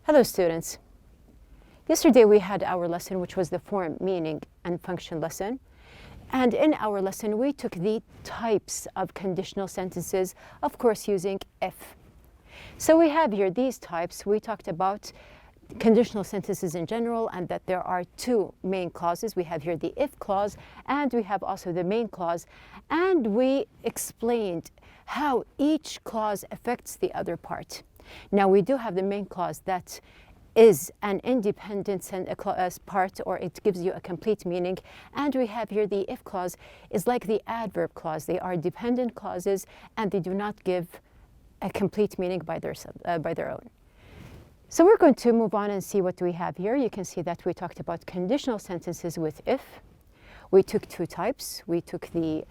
Hello students. Yesterday we had our lesson, which was the form, meaning, and function lesson. And in our lesson we took the types of conditional sentences, of course using if. So we have here these types. We talked about conditional sentences in general and that there are two main clauses. We have here the if clause and we have also the main clause. And we explained how each clause affects the other part. Now we do have the main clause that is an independent part, or it gives you a complete meaning. And we have here the if clause is like the adverb clause. They are dependent clauses and they do not give a complete meaning by their own. So we're going to move on and see what we have here. You can see that we talked about conditional sentences with if. We took two types. We took the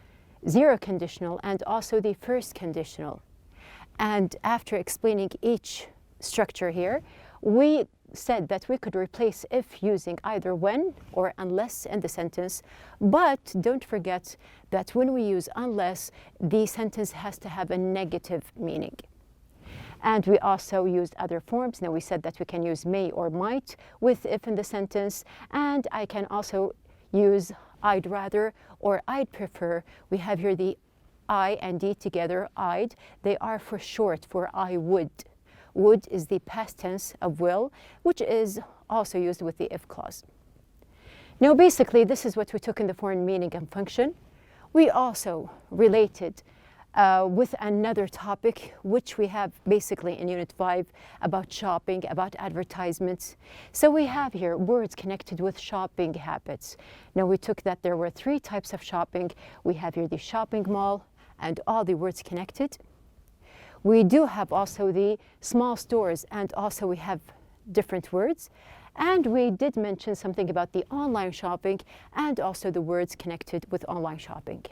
zero conditional and also the first conditional. And after explaining each structure here, we said that we could replace if using either when or unless in the sentence. But don't forget that when we use unless, the sentence has to have a negative meaning. And we also used other forms. Now we said that we can use may or might with if in the sentence. And I can also use I'd rather or I'd prefer. We have here the I and D together, I'd. They are for short for I would. Would is the past tense of will, which is also used with the if clause. Now basically this is what we took in the form, meaning, and function. We also related with another topic, which we have basically in Unit 5 about shopping, about advertisements. So we have here words connected with shopping habits. Now we took that there were three types of shopping. We have here the shopping mall and all the words connected. We do have also the small stores and also we have different words. And we did mention something about the online shopping and also the words connected with online shopping.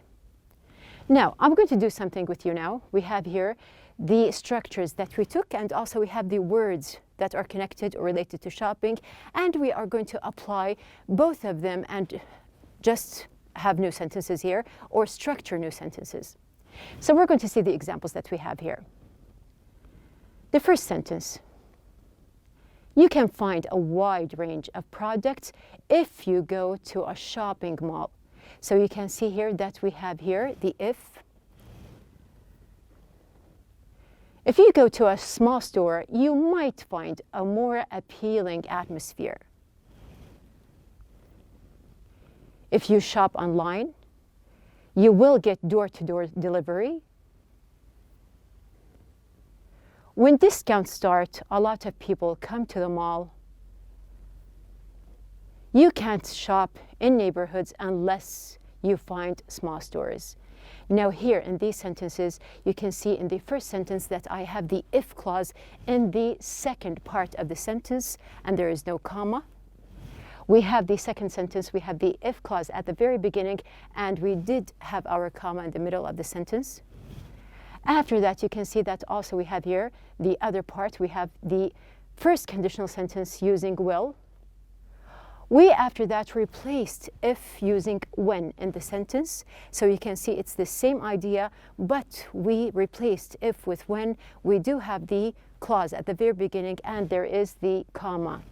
Now, I'm going to do something with you now. We have here the structures that we took and also we have the words that are connected or related to shopping, and we are going to apply both of them and just have new sentences here or structure new sentences. So we're going to see the examples that we have here. The first sentence. You can find a wide range of products if you go to a shopping mall. So you can see here that we have here the if. If you go to a small store, you might find a more appealing atmosphere. If you shop online, you will get door-to-door delivery. When discounts start, a lot of people come to the mall. You can't shop in neighborhoods unless you find small stores. Now here in these sentences, you can see in the first sentence that I have the if clause in the second part of the sentence, and there is no comma. We have the second sentence, we have the if clause at the very beginning, and we did have our comma in the middle of the sentence. After that, you can see that also we have here the other part. We have the first conditional sentence using will. We, after that, replaced if using when in the sentence. So you can see it's the same idea, but we replaced if with when. We do have the clause at the very beginning, and there is the comma.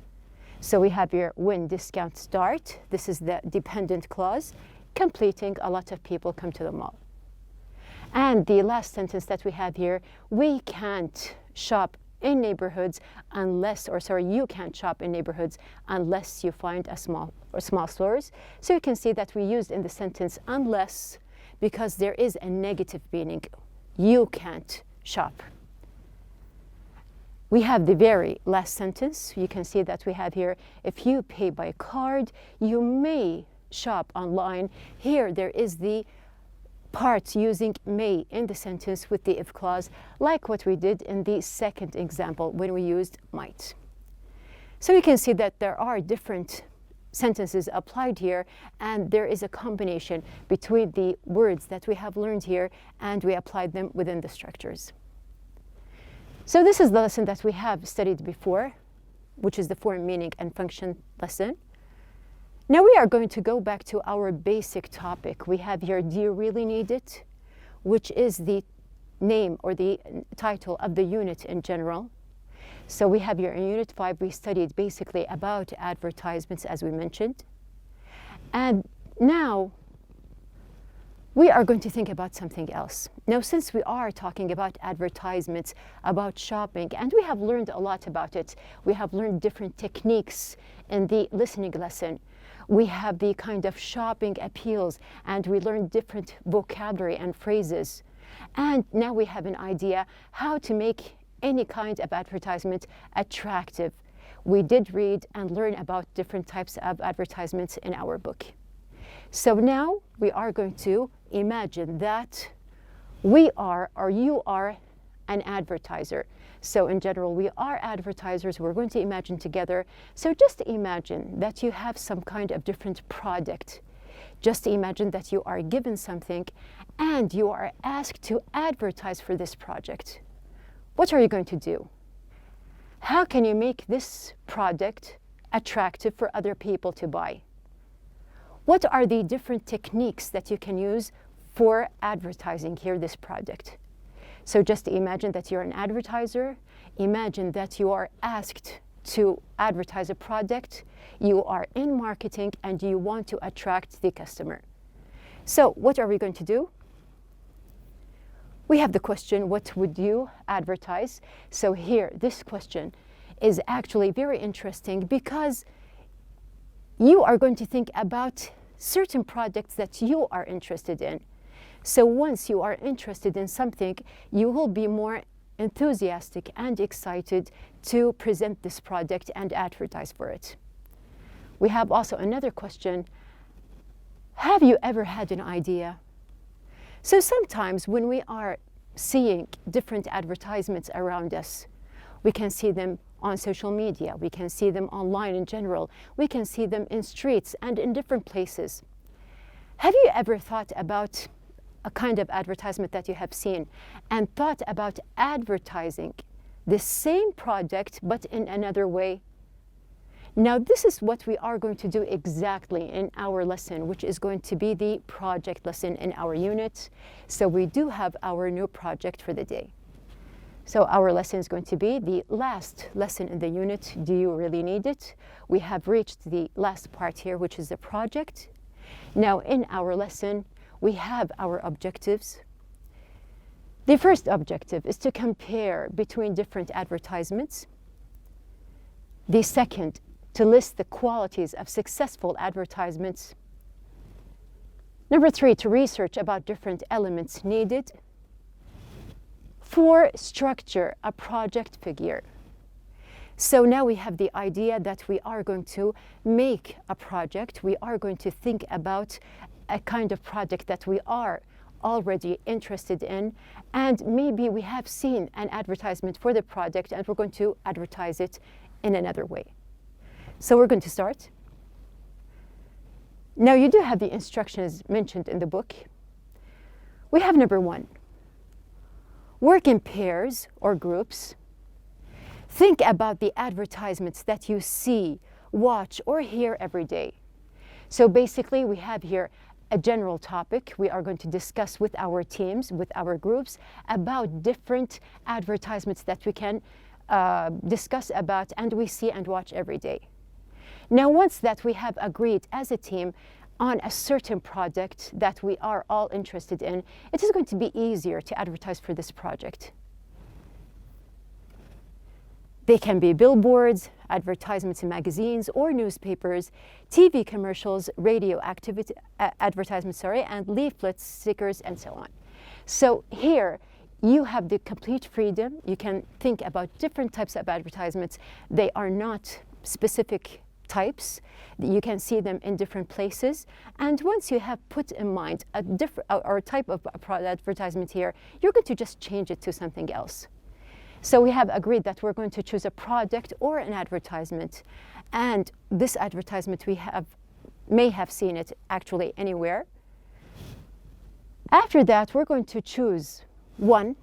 So we have here when discounts start. This is the dependent clause, completing a lot of people come to the mall. And the last sentence that we have here, we can't shop in neighborhoods unless, you can't shop in neighborhoods unless you find a small stores. So you can see that we used in the sentence unless because there is a negative meaning. You can't shop. We have the very last sentence. You can see that we have here, if you pay by card, you may shop online. Here there is the part using may in the sentence with the if clause, like what we did in the second example when we used might. So you can see that there are different sentences applied here, and there is a combination between the words that we have learned here and we applied them within the structures. So this is the lesson that we have studied before, which is the form, meaning, and function lesson. Now we are going to go back to our basic topic. We have here, do you really need it? Which is the name or the title of the unit in general. So we have here in Unit 5, we studied basically about advertisements, as we mentioned. And now we are going to think about something else. Now, since we are talking about advertisements, about shopping, and we have learned a lot about it, we have learned different techniques in the listening lesson. We have the kind of shopping appeals, and we learned different vocabulary and phrases. And now we have an idea how to make any kind of advertisement attractive. We did read and learn about different types of advertisements in our book. So now we are going to imagine that we are, or you are, an advertiser. So in general, we are advertisers. We're going to imagine together. So just imagine that you have some kind of different product. Just imagine that you are given something and you are asked to advertise for this project. What are you going to do? How can you make this product attractive for other people to buy? What are the different techniques that you can use for advertising here this product? So just imagine that you're an advertiser. Imagine that you are asked to advertise a product. You are in marketing and you want to attract the customer. So what are we going to do? We have the question, what would you advertise? So here, this question is actually very interesting because you are going to think about certain products that you are interested in. So once you are interested in something, you will be more enthusiastic and excited to present this product and advertise for it. We have also another question. Have you ever had an idea? So sometimes when we are seeing different advertisements around us, we can see them on social media, we can see them online in general, we can see them in streets and in different places. Have you ever thought about a kind of advertisement that you have seen and thought about advertising the same product but in another way? Now, this is what we are going to do exactly in our lesson, which is going to be the project lesson in our unit. So we do have our new project for the day. So our lesson is going to be the last lesson in the unit. Do you really need it? We have reached the last part here, which is the project. Now, in our lesson, we have our objectives. The first objective is to compare between different advertisements. The second, to list the qualities of successful advertisements. Number 3, to research about different elements needed. 4, structure a project figure. So now we have the idea that we are going to make a project. We are going to think about a kind of project that we are already interested in, and maybe we have seen an advertisement for the project and we're going to advertise it in another way. So we're going to start. Now you do have the instructions mentioned in the book. We have number 1. Work in pairs or groups. Think about the advertisements that you see, watch, or hear every day. So basically we have here a general topic. We are going to discuss with our teams, with our groups, about different advertisements that we can discuss about and we see and watch every day. Now, once that we have agreed as a team on a certain project that we are all interested in, it is going to be easier to advertise for this project. They can be billboards, advertisements in magazines or newspapers, TV commercials, radio advertisements, and leaflets, stickers, and so on. So here, you have the complete freedom. You can think about different types of advertisements. They are not specific types. You can see them in different places. And once you have put in mind a different or type of advertisement here, you're going to just change it to something else. So we have agreed that we're going to choose a product or an advertisement. And this advertisement may have seen it actually anywhere. After that, we're going to choose one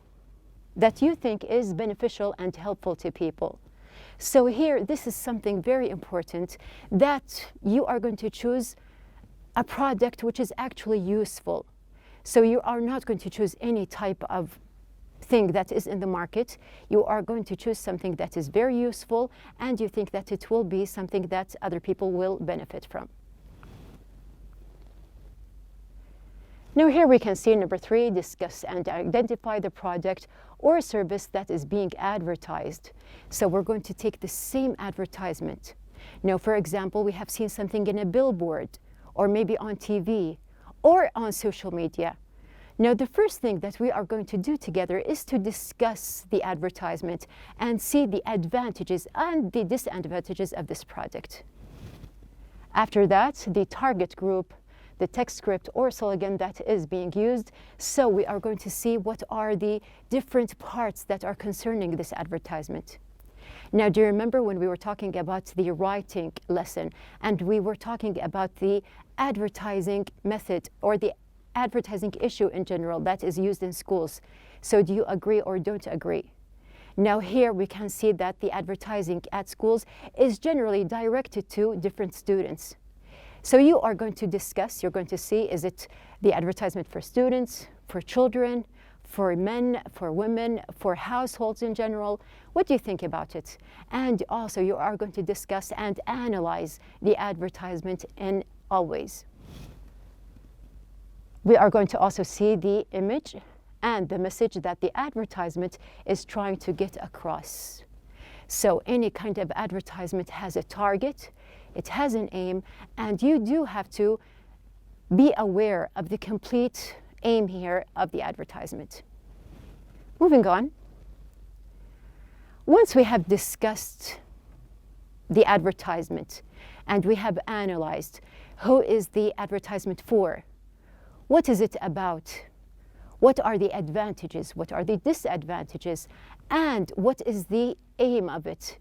that you think is beneficial and helpful to people. So here, this is something very important, that you are going to choose a product which is actually useful. So you are not going to choose any type of thing that is in the market, you are going to choose something that is very useful and you think that it will be something that other people will benefit from. Now here we can see number 3, discuss and identify the product or service that is being advertised. So we're going to take the same advertisement. Now, for example, we have seen something in a billboard or maybe on TV or on social media. Now, the first thing that we are going to do together is to discuss the advertisement and see the advantages and the disadvantages of this product. After that, the target group, the text script or slogan that is being used. So we are going to see what are the different parts that are concerning this advertisement. Now, do you remember when we were talking about the writing lesson and we were talking about the advertising method or the advertising issue in general that is used in schools? So do you agree or don't agree? Now here we can see that the advertising at schools is generally directed to different students. So you are going to discuss, you're going to see, is it the advertisement for students, for children, for men, for women, for households in general? What do you think about it? And also you are going to discuss and analyze the advertisement in all ways. We are going to also see the image and the message that the advertisement is trying to get across. So any kind of advertisement has a target, it has an aim, and you do have to be aware of the complete aim here of the advertisement. Moving on. Once we have discussed the advertisement and we have analyzed who is the advertisement for, what is it about, what are the advantages, what are the disadvantages, and what is the aim of it,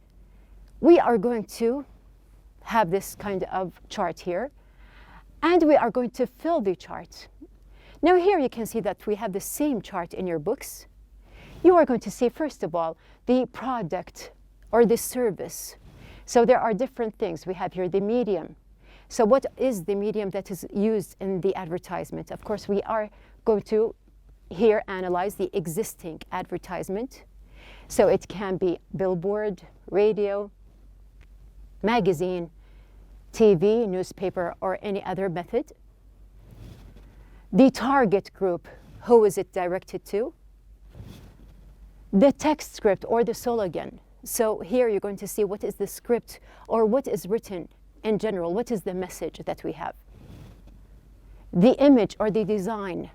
we are going to have this kind of chart here, and we are going to fill the chart. Now here you can see that we have the same chart in your books. You are going to see, first of all, the product or the service. So there are different things. We have here the medium. So what is the medium that is used in the advertisement? Of course, we are going to here analyze the existing advertisement. So it can be billboard, radio, magazine, TV, newspaper, or any other method. The target group, who is it directed to? The text script or the slogan. So here you're going to see what is the script or what is written in general, what is the message that we have. The image or the design.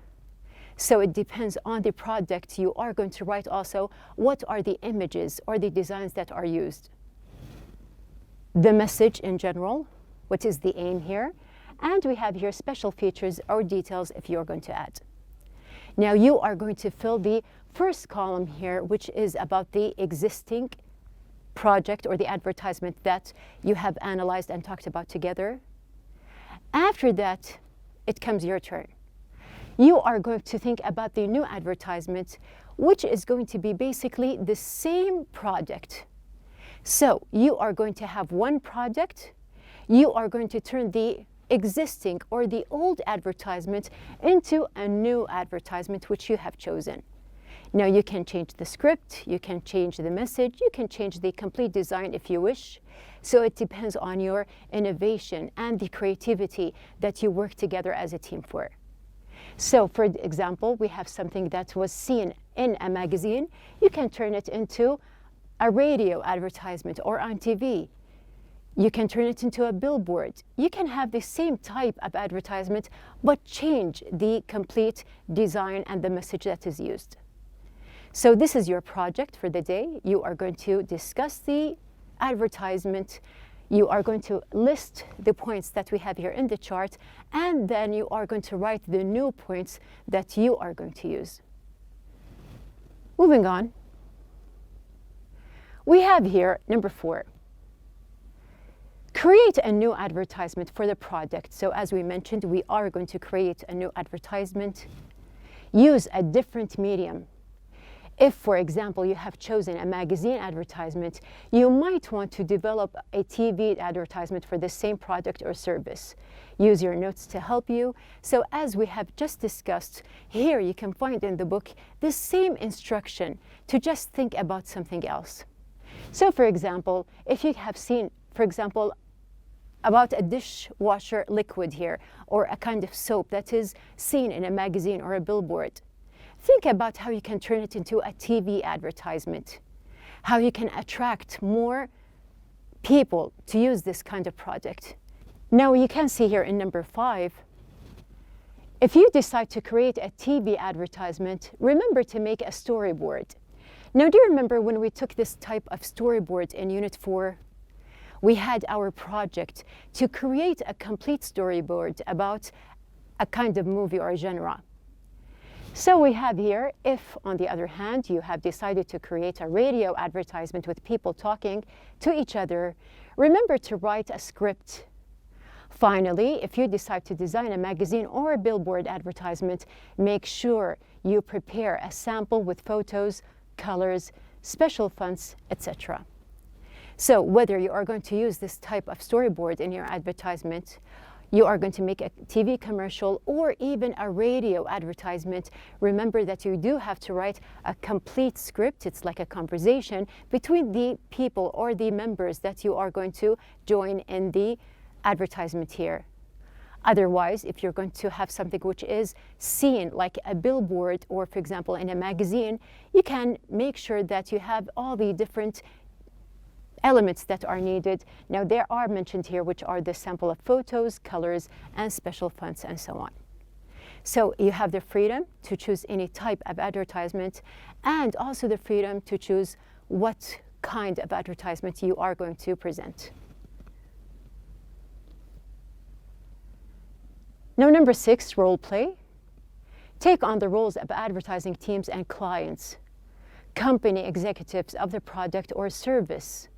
So it depends on the product. You are going to write also what are the images or the designs that are used. The message in general, what is the aim here? And we have here special features or details if you're going to add. Now you are going to fill the first column here, which is about the existing project or the advertisement that you have analyzed and talked about together. After that, it comes your turn. You are going to think about the new advertisement, which is going to be basically the same product. So you are going to have one product. You are going to turn the existing or the old advertisement into a new advertisement which you have chosen. Now you can change the script, you can change the message, you can change the complete design if you wish. So it depends on your innovation and the creativity that you work together as a team for. So for example, we have something that was seen in a magazine. You can turn it into a radio advertisement or on TV. You can turn it into a billboard. You can have the same type of advertisement, but change the complete design and the message that is used. So this is your project for the day. You are going to discuss the advertisement. You are going to list the points that we have here in the chart, and then you are going to write the new points that you are going to use. Moving on. We have here number 4. Create a new advertisement for the product. So as we mentioned, we are going to create a new advertisement. Use a different medium. If, for example, you have chosen a magazine advertisement, you might want to develop a TV advertisement for the same product or service. Use your notes to help you. So as we have just discussed, here you can find in the book the same instruction to just think about something else. So for example, if you have seen, for example, about a dishwasher liquid here, or a kind of soap that is seen in a magazine or a billboard, think about how you can turn it into a TV advertisement, how you can attract more people to use this kind of product. Now you can see here in number 5, if you decide to create a TV advertisement, remember to make a storyboard. Now, do you remember when we took this type of storyboard in Unit 4? We had our project to create a complete storyboard about a kind of movie or genre. So we have here, if on the other hand, you have decided to create a radio advertisement with people talking to each other, remember to write a script. Finally, if you decide to design a magazine or a billboard advertisement, make sure you prepare a sample with photos, colors, special fonts, etc. So whether you are going to use this type of storyboard in your advertisement, you are going to make a TV commercial or even a radio advertisement, remember that you do have to write a complete script. It's like a conversation between the people or the members that you are going to join in the advertisement here. Otherwise, if you're going to have something which is seen like a billboard or, for example, in a magazine, you can make sure that you have all the different elements that are needed. Now, there are mentioned here, which are the sample of photos, colors, and special fonts, and so on. So you have the freedom to choose any type of advertisement, and also the freedom to choose what kind of advertisement you are going to present. Now, number 6, role play. Take on the roles of advertising teams and clients, company executives of the product or service.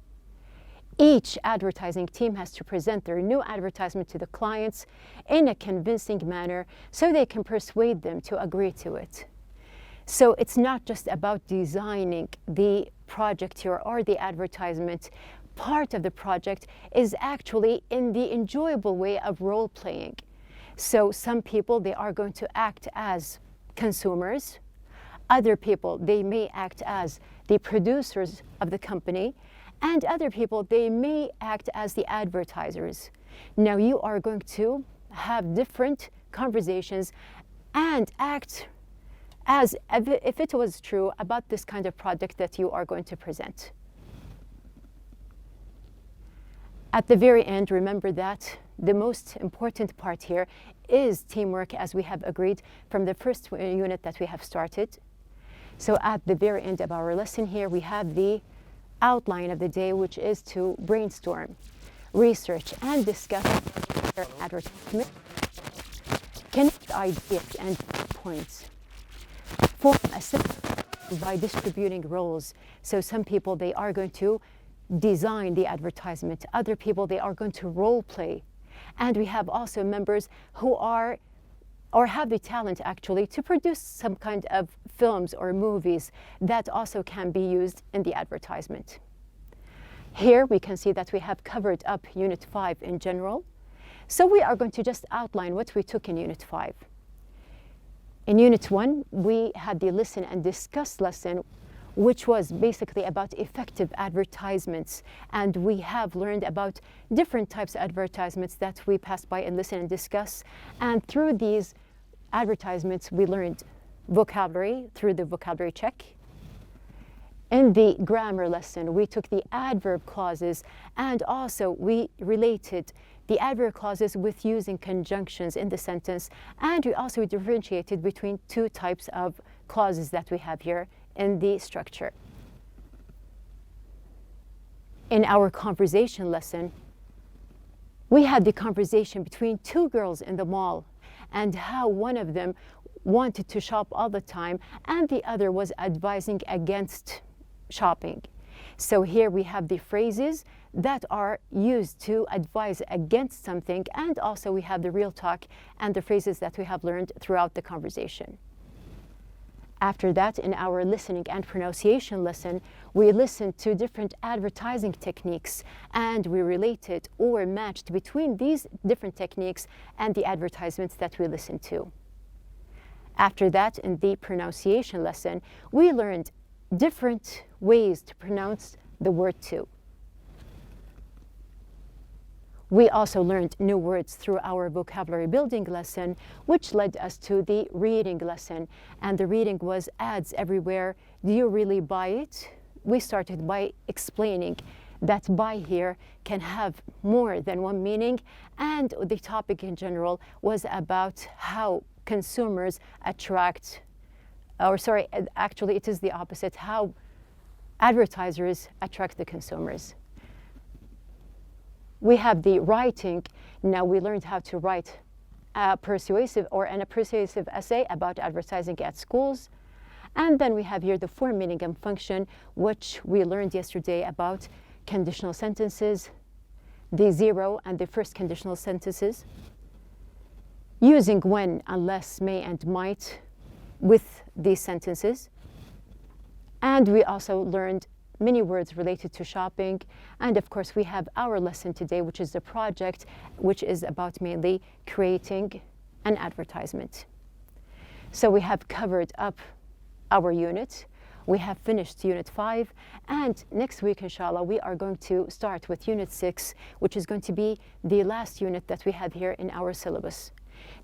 Each advertising team has to present their new advertisement to the clients in a convincing manner so they can persuade them to agree to it. So it's not just about designing the project here or the advertisement. Part of the project is actually in the enjoyable way of role playing. So some people, they are going to act as consumers. Other people, they may act as the producers of the company. And other people, they may act as the advertisers. Now you are going to have different conversations and act as if it was true about this kind of product that you are going to present. At the very end, remember that the most important part here is teamwork, as we have agreed from the first unit that we have started. So at the very end of our lesson here, we have the outline of the day, which is to brainstorm, research, and discuss advertisement, connect ideas and points, form a system by distributing roles. So some people, they are going to design the advertisement. Other people, they are going to role play. And we have also members who are or have the talent actually to produce some kind of films or movies that also can be used in the advertisement. Here we can see that we have covered up Unit 5 in general. So we are going to just outline what we took in Unit 5. In Unit 1, we had the listen and discuss lesson, which was basically about effective advertisements. And we have learned about different types of advertisements that we passed by in listen and discuss. And through these advertisements, we learned vocabulary through the vocabulary check. In the grammar lesson, we took the adverb clauses, and also we related the adverb clauses with using conjunctions in the sentence. And we also differentiated between two types of clauses that we have here in the structure. In our conversation lesson, we had the conversation between two girls in the mall and how one of them wanted to shop all the time and the other was advising against shopping. So here we have the phrases that are used to advise against something, and also we have the real talk and the phrases that we have learned throughout the conversation. After that, in our listening and pronunciation lesson, we listened to different advertising techniques and we related or matched between these different techniques and the advertisements that we listened to. After that, in the pronunciation lesson, we learned different ways to pronounce the word to. We also learned new words through our vocabulary building lesson, which led us to the reading lesson. And the reading was ads everywhere. Do you really buy it? We started by explaining that buy here can have more than one meaning. And the topic in general was about how consumers attract, actually it is the opposite, how advertisers attract the consumers. We have the writing. Now we learned how to write a persuasive essay about advertising at schools. And then we have here the form, meaning, and function, which we learned yesterday about conditional sentences, the zero and the first conditional sentences, using when, unless, may, and might with these sentences. And we also learned many words related to shopping. And of course, we have our lesson today, which is the project, which is about mainly creating an advertisement. So we have covered up our unit. We have finished Unit 5. And next week, inshallah, we are going to start with Unit 6, which is going to be the last unit that we have here in our syllabus.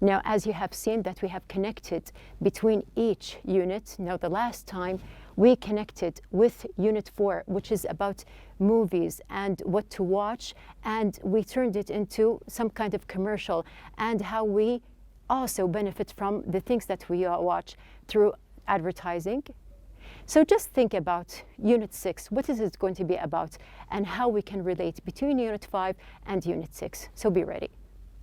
Now, as you have seen that we have connected between each unit. Now, the last time we connected with Unit 4, which is about movies and what to watch, and we turned it into some kind of commercial and how we also benefit from the things that we watch through advertising. So just think about Unit 6, what is it going to be about, and how we can relate between Unit 5 and Unit 6. So be ready.